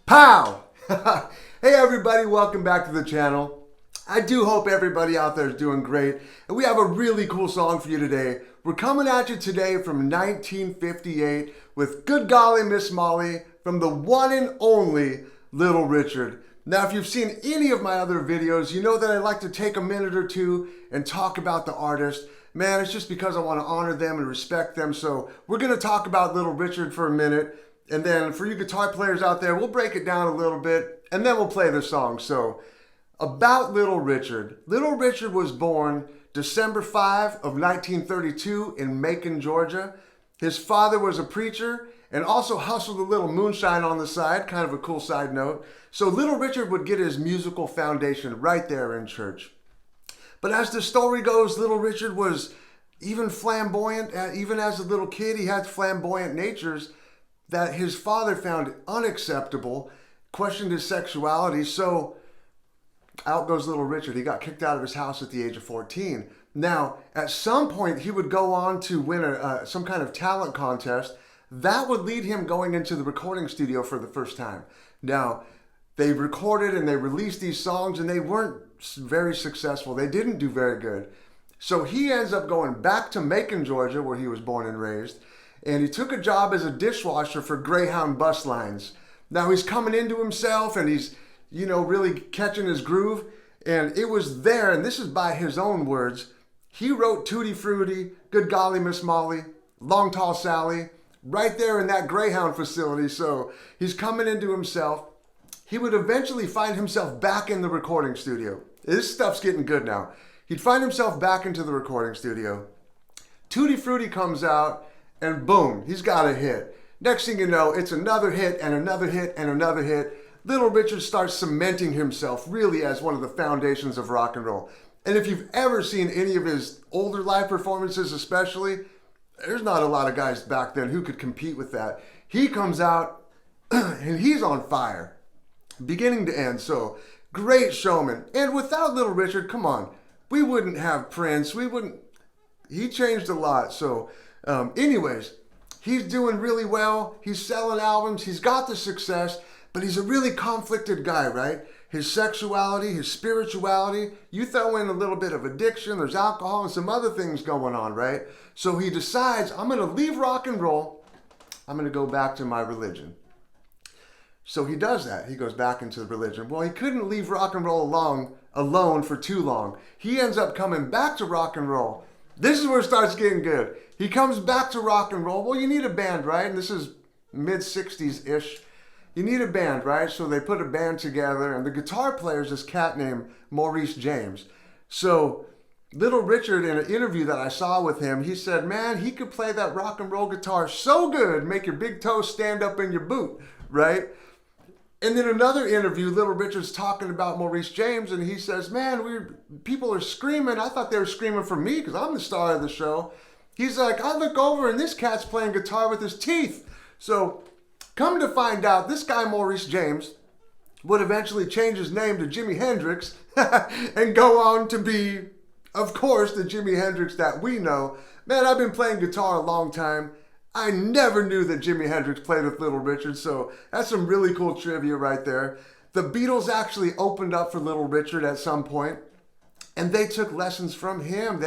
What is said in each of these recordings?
Pow! Hey everybody, welcome back to the channel. I do hope everybody out there is doing great. And we have a really cool song for you today. We're coming at you today from 1958 with Good Golly Miss Molly from the one and only Little Richard. Now, if you've seen any of my other videos, you know that I like to take a minute or two and talk about the artist. Man, it's just because I want to honor them and respect them. So we're going to talk about Little Richard for a minute. And then for you guitar players out there, we'll break it down a little bit and then we'll play the song. So about Little Richard. Little Richard was born December 5 of 1932 in Macon, Georgia. His father was a preacher and also hustled a little moonshine on the side, kind of a cool side note. So Little Richard would get his musical foundation right there in church. But as the story goes, Little Richard was even flamboyant. Even as a little kid, he had flamboyant natures that his father found unacceptable, questioned his sexuality. So out goes Little Richard. He got kicked out of his house at the age of 14. Now, at some point, he would go on to win some kind of talent contest. That would lead him going into the recording studio for the first time. Now, they recorded and they released these songs and they weren't very successful. They didn't do very good. So he ends up going back to Macon, Georgia, where he was born and raised. And he took a job as a dishwasher for Greyhound bus lines. Now he's coming into himself and he's, really catching his groove. And it was there, and this is by his own words, he wrote Tutti Frutti, Good Golly Miss Molly, Long Tall Sally, right there in that Greyhound facility. So he's coming into himself. He would eventually find himself back in the recording studio. This stuff's getting good now. He'd find himself back into the recording studio. Tutti Frutti comes out, and boom, he's got a hit. Next thing you know, it's another hit and another hit and another hit. Little Richard starts cementing himself really as one of the foundations of rock and roll. And if you've ever seen any of his older live performances especially, there's not a lot of guys back then who could compete with that. He comes out and he's on fire, beginning to end. So great showman. And without Little Richard, come on, we wouldn't have Prince. He changed a lot. So anyways, he's doing really well. He's selling albums. He's got the success, but he's a really conflicted guy, right? His sexuality, his spirituality, you throw in a little bit of addiction, there's alcohol and some other things going on, right? So he decides, I'm going to leave rock and roll. I'm going to go back to my religion. So he does that. He goes back into the religion. Well, he couldn't leave rock and roll alone for too long. He ends up coming back to rock and roll. This is where it starts getting good. He comes back to rock and roll. Well, you need a band, right? And this is mid-60s-ish. You need a band, right? So they put a band together, and the guitar player is this cat named Maurice James. So Little Richard, in an interview that I saw with him, he said, man, he could play that rock and roll guitar so good, make your big toe stand up in your boot, right? And then another interview, Little Richard's talking about Maurice James, and he says, man, people are screaming. I thought they were screaming for me because I'm the star of the show. He's like, I look over and this cat's playing guitar with his teeth. So come to find out, this guy, Maurice James, would eventually change his name to Jimi Hendrix and go on to be, of course, the Jimi Hendrix that we know. Man, I've been playing guitar a long time. I never knew that Jimi Hendrix played with Little Richard, so that's some really cool trivia right there. The Beatles actually opened up for Little Richard at some point, and they took lessons from him.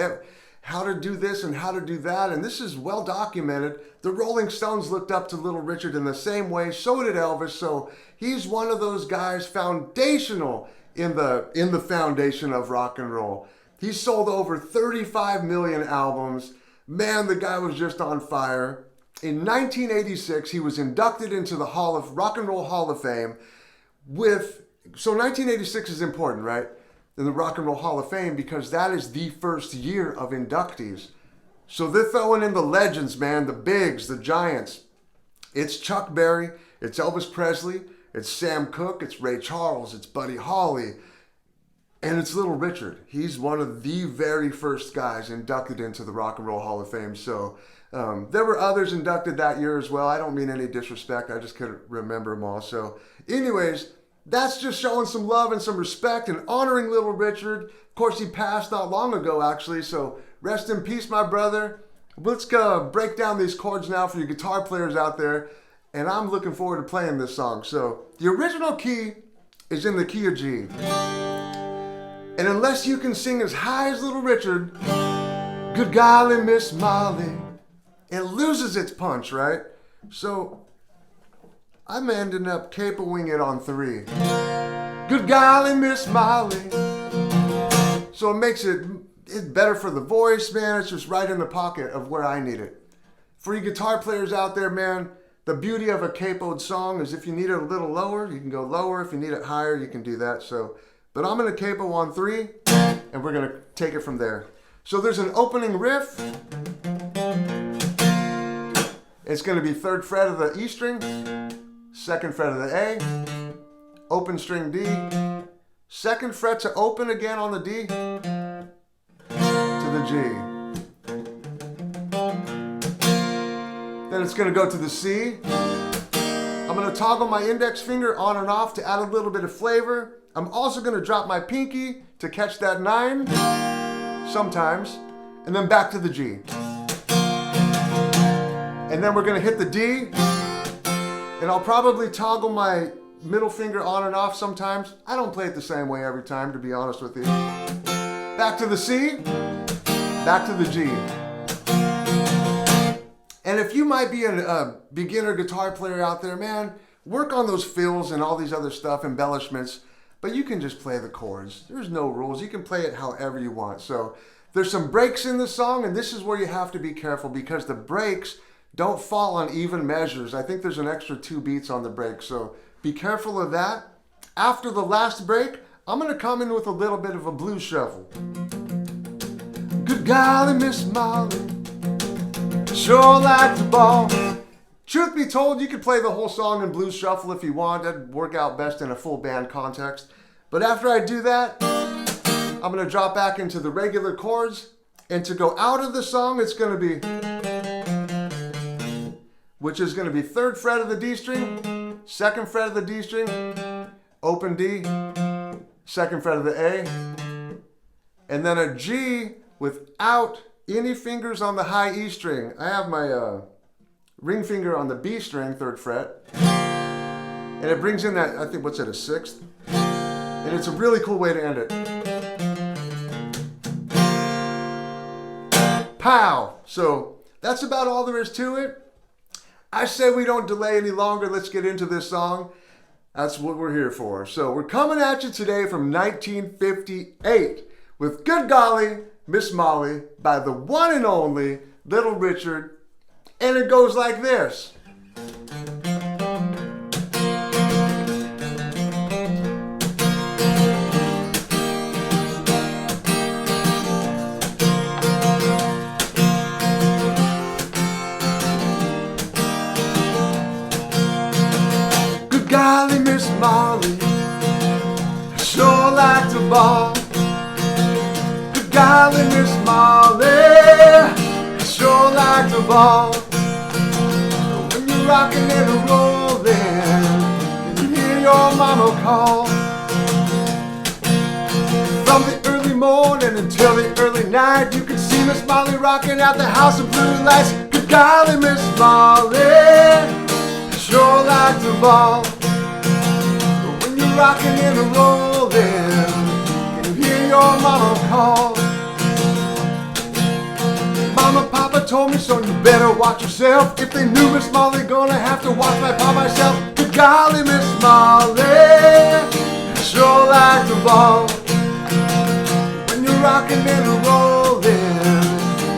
How to do this and how to do that, and this is well documented. The Rolling Stones looked up to Little Richard in the same way, so did Elvis, so he's one of those guys foundational in the foundation of rock and roll. He sold over 35 million albums. Man, the guy was just on fire. In 1986, he was inducted into the Rock and Roll Hall of Fame so 1986 is important, right? In the Rock and Roll Hall of Fame because that is the first year of inductees. So they're throwing in the legends, man, the bigs, the giants. It's Chuck Berry, it's Elvis Presley, it's Sam Cooke, it's Ray Charles, it's Buddy Holly, and it's Little Richard. He's one of the very first guys inducted into the Rock and Roll Hall of Fame. So there were others inducted that year as well. I don't mean any disrespect. I just couldn't remember them all. So anyways, that's just showing some love and some respect and honoring Little Richard. Of course, he passed not long ago, actually. So rest in peace, my brother. Let's go break down these chords now for you guitar players out there. and I'm looking forward to playing this song. So the original key is in the key of G. And unless you can sing as high as Little Richard, Good Golly Miss Molly, it loses its punch, right? So I'm ending up capoing it on 3. Good golly Miss Molly. So it makes it better for the voice, man. It's just right in the pocket of where I need it. For you guitar players out there, man, the beauty of a capoed song is if you need it a little lower, you can go lower. If you need it higher, you can do that. But I'm going to capo on 3, and we're going to take it from there. So there's an opening riff. It's going to be 3rd fret of the E string, 2nd fret of the A, open string D, 2nd fret to open again on the D, to the G. Then it's going to go to the C. I'm going to toggle my index finger on and off to add a little bit of flavor. I'm also going to drop my pinky to catch that 9 sometimes, and then back to the G. And then we're going to hit the D, and I'll probably toggle my middle finger on and off sometimes. I don't play it the same way every time, to be honest with you. Back to the C, back to the G. And if you might be a beginner guitar player out there, man, work on those fills and all these other stuff, embellishments, but you can just play the chords. There's no rules. You can play it however you want. So there's some breaks in the song, and this is where you have to be careful because the breaks don't fall on even measures. I think there's an extra 2 beats on the break, so be careful of that. After the last break, I'm going to come in with a little bit of a blues shuffle. Good golly, Miss Molly, sure like the ball. Truth be told, you could play the whole song in blues shuffle if you want. That'd work out best in a full band context. But after I do that, I'm going to drop back into the regular chords. And to go out of the song, it's going to be, which is going to be 3rd fret of the D string, 2nd fret of the D string, open D, 2nd fret of the A, and then a G without any fingers on the high E string. I have my ring finger on the B string, 3rd fret, and it brings in that, I think, what's it, a 6th? And it's a really cool way to end it. Pow! So that's about all there is to it. I say we don't delay any longer. Let's get into this song. That's what we're here for. So we're coming at you today from 1958 with Good Golly Miss Molly by the one and only Little Richard. And it goes like this. Good golly, Miss Molly, I sure like to ball. Good golly, Miss Molly, I sure like to ball. When you're rocking and rolling, and you hear your mama call. From the early morning until the early night, you can see Miss Molly rocking out the house of blue lights. Good golly, Miss Molly, I sure like to ball. When you're rocking and rolling, and you hear your mama call. Mama, Papa told me, son, you better watch yourself. If they knew Miss Molly, gonna have to watch my pa myself. Good golly, Miss Molly, I sure like to ball. When you're rocking and rolling,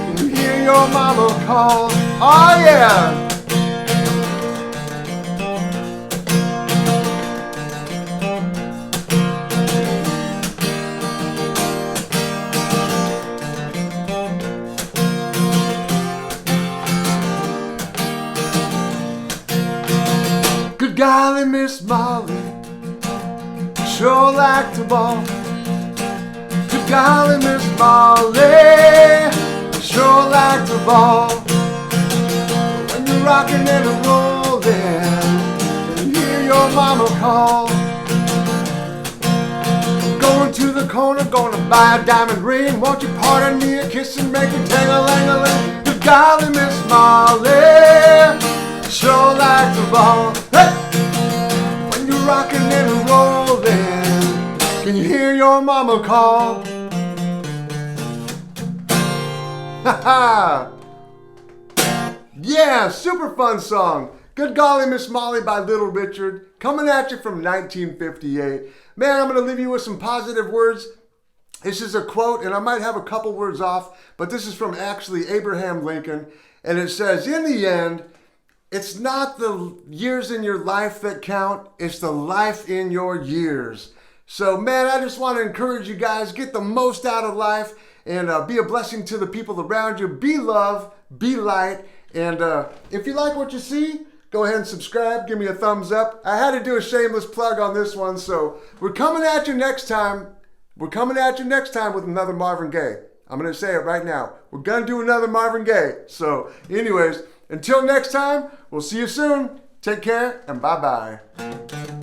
and you hear your mama call. Oh yeah! Good golly, Miss Molly, sure like to ball. Good golly, Miss Molly, sure like to ball. When you're rocking and rolling, and you hear your mama call. Going to the corner, gonna buy a diamond ring. Won't you pardon me a kiss and make me tang-a-lang-a-lang? Good golly, Miss Molly, sure like the ball. Hey! When you're rocking and rolling, can you hear your mama call? Ha ha! Yeah, super fun song. Good Golly Miss Molly by Little Richard, coming at you from 1958. Man, I'm going to leave you with some positive words. This is a quote, and I might have a couple words off, but this is from actually Abraham Lincoln, and it says, in the end, it's not the years in your life that count, it's the life in your years. So, man, I just want to encourage you guys, get the most out of life, and be a blessing to the people around you. Be love, be light, and if you like what you see, go ahead and subscribe, give me a thumbs up. I had to do a shameless plug on this one, so we're coming at you next time. We're coming at you next time with another Marvin Gaye. I'm going to say it right now. We're going to do another Marvin Gaye. So anyways, until next time, we'll see you soon. Take care and bye-bye.